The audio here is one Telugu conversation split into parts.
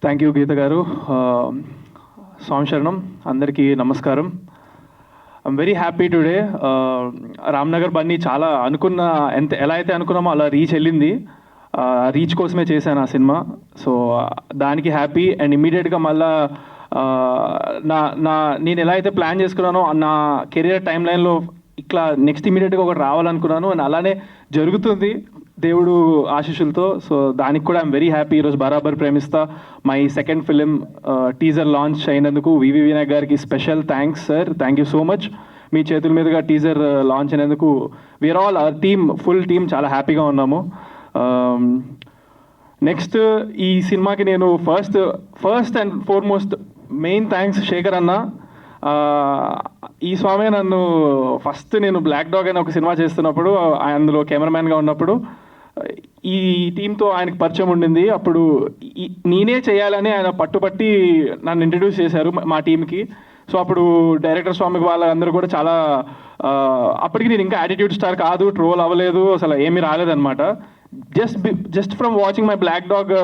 థ్యాంక్ యూ గీత గారు. స్వామి శరణం, అందరికీ నమస్కారం. I'm very happy today. Ramnagar Bunny చాలా ఎలా అయితే అనుకున్నామో అలా రీచ్ వెళ్ళింది. రీచ్ కోసమే చేశాను ఆ సినిమా. సో దానికి హ్యాపీ. అండ్ ఇమ్మీడియట్గా మళ్ళా నేను ఎలా అయితే ప్లాన్ చేసుకున్నానో నా కెరియర్ టైం లైన్లో ఇట్లా నెక్స్ట్ ఇమీడియట్గా ఒకటి రావాలనుకున్నాను. అండ్ అలానే జరుగుతుంది దేవుడు ఆశీస్సులతో. సో దానికి కూడా ఐఎమ్ వెరీ హ్యాపీ. ఈరోజు Barabar Premistha my second film teaser launch అయినందుకు వివి వినాయక్ గారికి special thanks sir. Thank you so much. మీ చేతుల మీదుగా టీజర్ లాంచ్ అయినందుకు we are all our team, full team చాలా హ్యాపీగా ఉన్నాము. నెక్స్ట్ ఈ సినిమాకి నేను first and foremost main thanks Shekhar అన్న. ఈ స్వామి నన్ను ఫస్ట్ నేను బ్లాక్ డాగ్ అనే ఒక సినిమా చేస్తున్నప్పుడు అందులో కెమెరామ్యాన్గా ఉన్నప్పుడు ఈ టీంతో ఆయనకు పరిచయం ఉండింది. అప్పుడు నేనే చేయాలని ఆయన పట్టుబట్టి నన్ను ఇంట్రడ్యూస్ చేశారు మా టీంకి. సో అప్పుడు డైరెక్టర్ స్వామికి వాళ్ళందరూ కూడా చాలా అప్పటికి నేను ఇంకా యాటిట్యూడ్ స్టార్ కాదు, ట్రోల్ అవ్వలేదు, అసలు ఏమీ రాలేదన్నమాట. Just from watching my black dog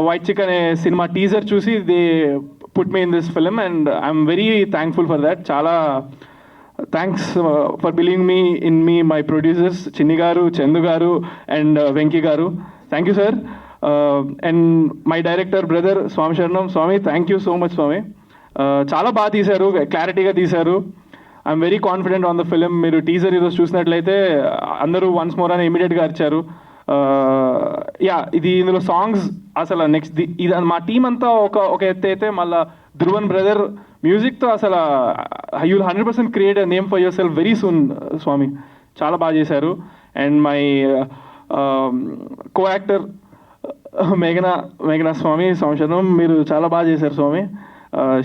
white chick అనే సినిమా టీజర్ చూసి they put me in this film and I'm very thankful for that. చాలా thanks for believing me my producers Chinni గారు, చందు గారు అండ్ వెంకీ గారు. Thank you sir. And my director brother Swamy Saranam. Swamy thank you so much Swamy. చాలా బాగా తీశారు, క్లారిటీగా తీశారు. I'm very confident on the film. మీరు టీజర్ ఈరోజు చూసినట్లయితే అందరూ వన్స్ మోర్ అని ఇమీడియట్గా అరిచారు. ఇందులో సాంగ్స్ అసలు నెక్స్ట్ ఇది మా టీం అంతా ఒక ఎత్తు అయితే మళ్ళీ ధ్రువన్ బ్రదర్ మ్యూజిక్తో అసలు you will 100% create a name for yourself very soon Swamy. చాలా బాగా చేశారు. అండ్ మై కో యాక్టర్ మేఘనా స్వామి శరణం, మీరు చాలా బాగా చేశారు Swamy.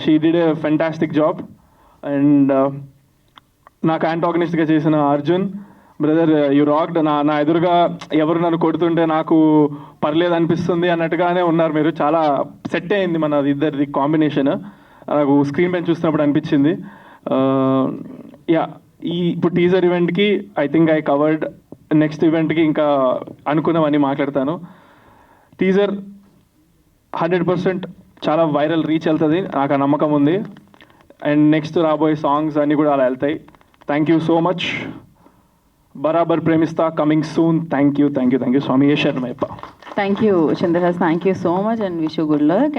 She did a fantastic job. And నాకు యాంటాగనిస్ట్గా చేసిన అర్జున్ బ్రదర్, యూ రాక్డ్. నా ఎదురుగా ఎవరు నన్ను కొడుతుంటే నాకు పర్లేదు అనిపిస్తుంది అన్నట్టుగానే ఉన్నారు మీరు. చాలా సెట్ అయింది మన ఇద్దరిది కాంబినేషన్. నాకు స్క్రీన్ పైన చూస్తున్నప్పుడు అనిపించింది. ఇప్పుడు టీజర్ ఈవెంట్కి I think I covered. Next ఈవెంట్కి ఇంకా అనుకున్నవన్నీ మాట్లాడతాను. టీజర్ 100% చాలా వైరల్ రీచ్ వెళ్తుంది, నాకు ఆ నమ్మకం ఉంది. అండ్ నెక్స్ట్ రాబోయే సాంగ్స్ అన్నీ కూడా అలా వెళ్తాయి. Thank you so much. బరాబర్ ప్రేమిస్తా కమింగ్ సూన్. థ్యాంక్ యూ స్వామి. ఏ శరణమయ్యప్ప. Thank you, Chandrahas. Thank you so much and wish you good luck.